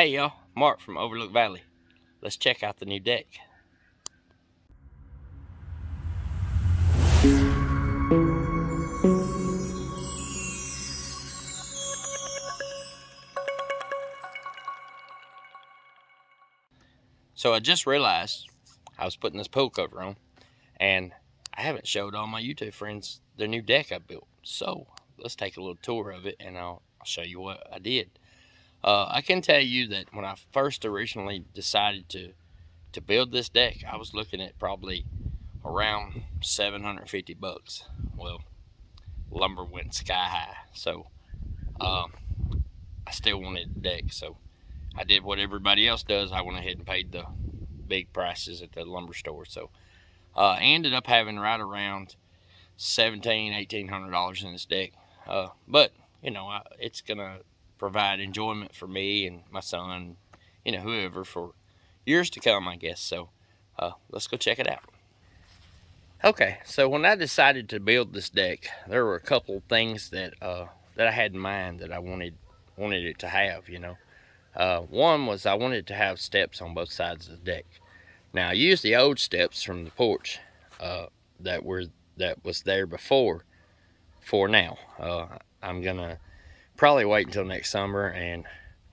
Hey y'all, Mark from Overlook Valley. Let's check out the new deck. So I just realized I was putting this pool cover on, and I haven't showed all my YouTube friends the new deck I built. So let's take a little tour of it, and I'll show you what I did. I can tell you that when I first originally decided to build this deck, I was looking at probably around 750 bucks. Well, lumber went sky high, so I still wanted the deck, so I did what everybody else does. I went ahead and paid the big prices at the lumber store. So I ended up having right around $1,800 in this deck, but you know, it's gonna provide enjoyment for me and my son, you know, whoever, for years to come, I guess. So let's go check it out. Okay, so when I decided to build this deck, there were a couple things that that I had in mind that I wanted it to have. You know, one was I wanted to have steps on both sides of the deck. Now I used the old steps from the porch that was there before for now. I'm gonna probably wait until next summer and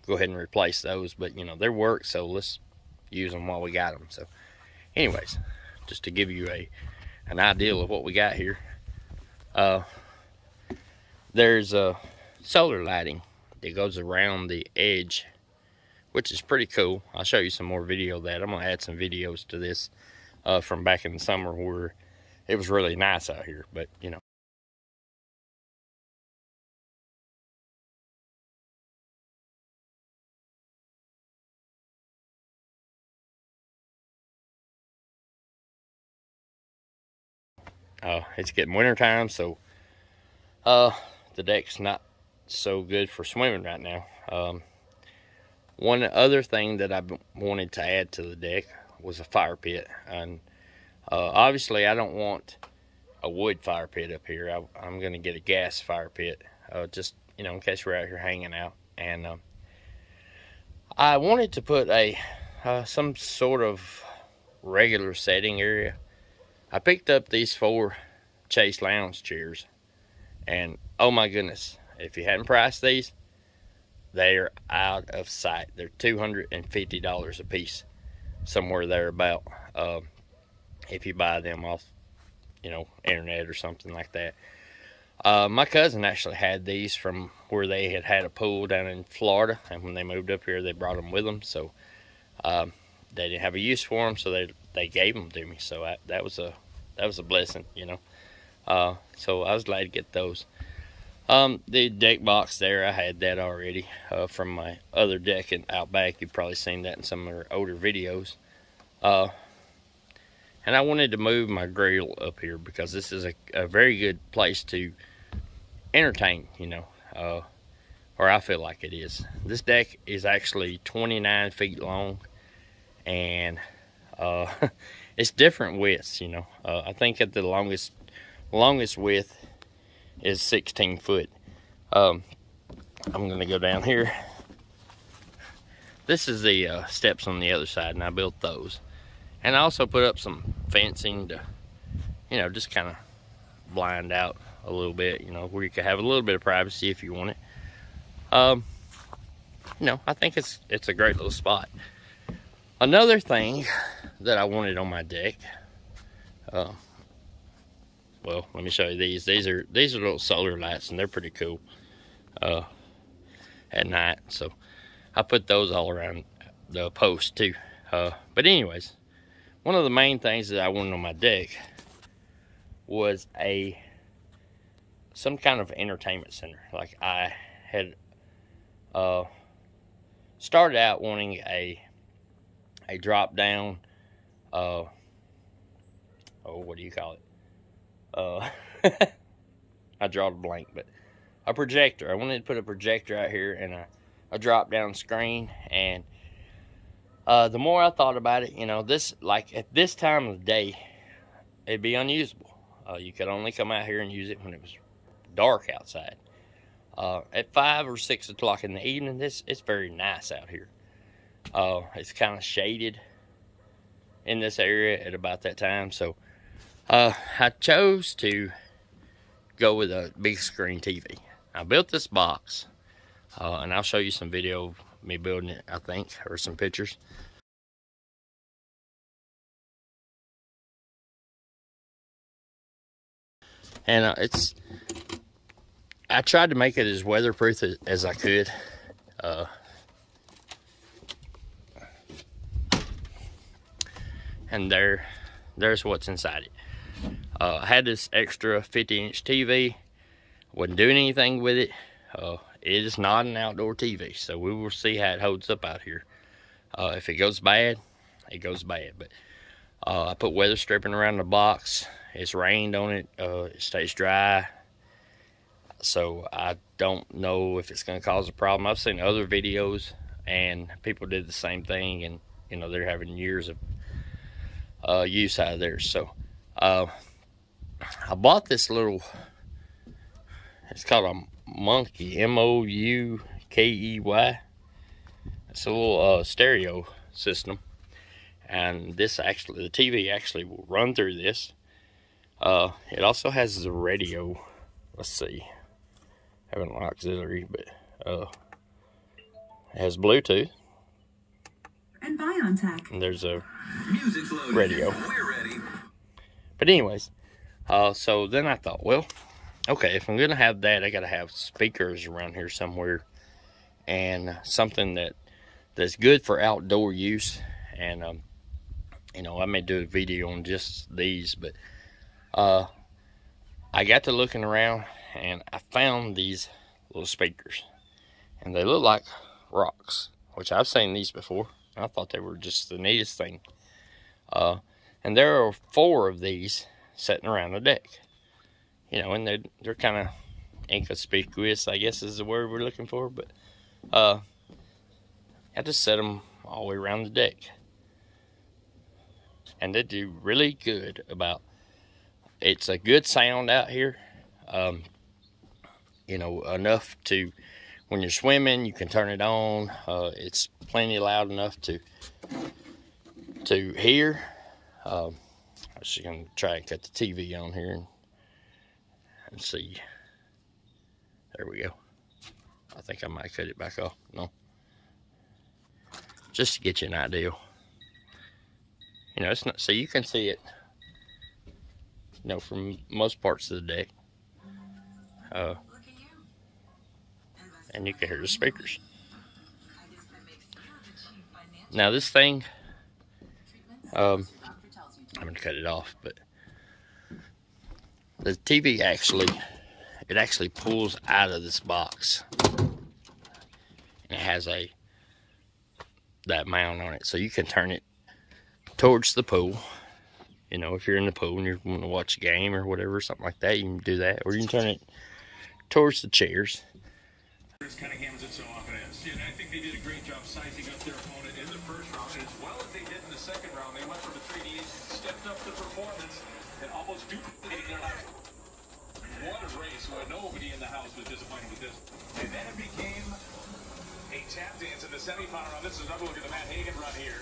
go ahead and replace those, but you know, they work, so let's use them while we got them. So anyways, just to give you an idea of what we got here, there's solar lighting that goes around the edge, which is pretty cool. I'll show you some more video of that. I'm gonna add some videos to this from back in the summer where it was really nice out here, but you know. It's getting winter time, so the deck's not so good for swimming right now. One other thing that I wanted to add to the deck was a fire pit, and obviously I don't want a wood fire pit up here. I'm gonna get a gas fire pit, just, you know, in case we're out here hanging out. And I wanted to put some sort of regular setting area. I picked up these 4 Chaise lounge chairs, and oh my goodness, if you hadn't priced these, they are out of sight. They're $250 a piece, somewhere thereabout, if you buy them off, you know, internet or something like that. My cousin actually had these from where they had a pool down in Florida, and when they moved up here, they brought them with them. So they didn't have a use for them, so they gave them to me. So that was a blessing, you know. So I was glad to get those. The deck box there, I had that already from my other deck in out back. You've probably seen that in some of our older videos. And I wanted to move my grill up here because this is a very good place to entertain, you know, or I feel like it is. This deck is actually 29 feet long, and it's different widths, you know. I think at the longest width is 16 foot. I'm gonna go down here. This is the steps on the other side, and I built those. And I also put up some fencing to, you know, just kind of blind out a little bit, you know, where you can have a little bit of privacy if you want it. You know, I think it's a great little spot. Another thing that I wanted on my deck, well, let me show you these. These are little solar lights, and they're pretty cool at night. So I put those all around the post too. But anyways, one of the main things that I wanted on my deck was some kind of entertainment center. Like I had started out wanting a drop down, oh, what do you call it? I drawed a blank, but a projector. I wanted to put a projector out here and a drop down screen. And the more I thought about it, you know, this, like at this time of the day, it'd be unusable. You could only come out here and use it when it was dark outside. At 5 or 6 o'clock in the evening, it's very nice out here. It's kind of shaded in this area at about that time, so I chose to go with a big screen TV. I built this box, and I'll show you some video of me building it, I think, or some pictures. And I tried to make it as weatherproof as I could. And there's what's inside it. I had this extra 50-inch TV. Wasn't doing anything with it. It is not an outdoor TV, so we will see how it holds up out here. If it goes bad, it goes bad. But I put weather stripping around the box. It's rained on it. It stays dry. So I don't know if it's going to cause a problem. I've seen other videos and people did the same thing, and you know, they're having years of use out of theirs. So I bought this little, it's called a Moukey, M-O-U-K-E-Y. It's a little stereo system, and this actually, the TV actually will run through this. It also has the radio. Let's see, I haven't an auxiliary, but it has Bluetooth and BioNTech. And there's a radio. We're ready. But anyways, so then I thought, well, okay, if I'm gonna have that, I gotta have speakers around here somewhere, and something that's good for outdoor use. And you know, I may do a video on just these, but I got to looking around and I found these little speakers, and they look like rocks, which I've seen these before. I thought they were just the neatest thing. And there are 4 of these sitting around the deck, you know, and they're kind of inconspicuous, I guess is the word we're looking for. But I just set them all the way around the deck, and they do really good. It's a good sound out here, you know, enough to, when you're swimming, you can turn it on. It's plenty loud enough to hear. I'm just gonna try and cut the TV on here and see. There we go. I think I might cut it back off. No, just to get you an idea. You know, it's not, so you can see it, you know, from most parts of the deck. And you can hear the speakers. Now this thing, I'm gonna cut it off, but the TV actually pulls out of this box, and it has that mount on it, so you can turn it towards the pool. You know, if you're in the pool and you want to watch a game or whatever, something like that, you can do that, or you can turn it towards the chairs. Kind of hammers it so often is. And I think they did a great job sizing up their opponent in the first round, as well as they did in the second round. They went from a 3D, stepped up the performance, and almost duplicated their last. What a race where nobody in the house was disappointed with this. And then it became a tap dance in the semifinal round. This is another look at the Matt Hagan run here.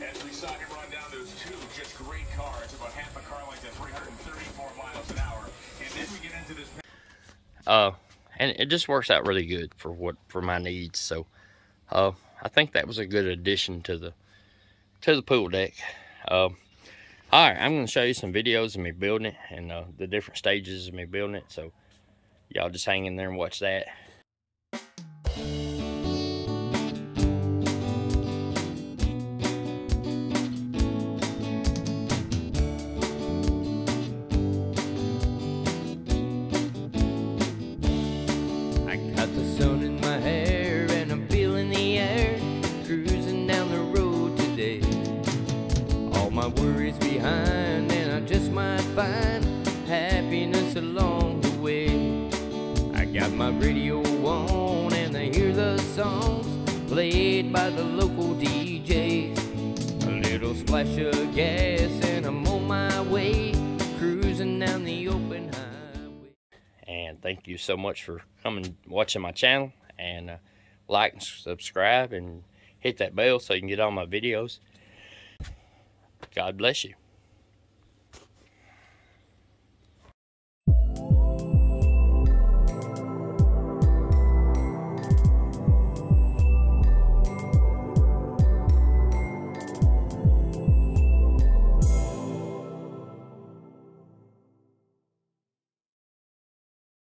As we saw him run down those 2 just great cars, about half a car length at 334 miles an hour. And then we get into this. And it just works out really good for my needs. So I think that was a good addition to the pool deck. All right, I'm going to show you some videos of me building it, and the different stages of me building it. So y'all just hang in there and watch that. Got the sun in my hair and I'm feeling the air, cruising down the road today. All my worries behind, and I just might find happiness along the way. I got my radio on and I hear the songs played by the local DJs. A little splash of gas and I'm on my way, cruising down the open highway. And thank you so much for coming watching my channel, and like and subscribe, and hit that bell so you can get all my videos. God bless you.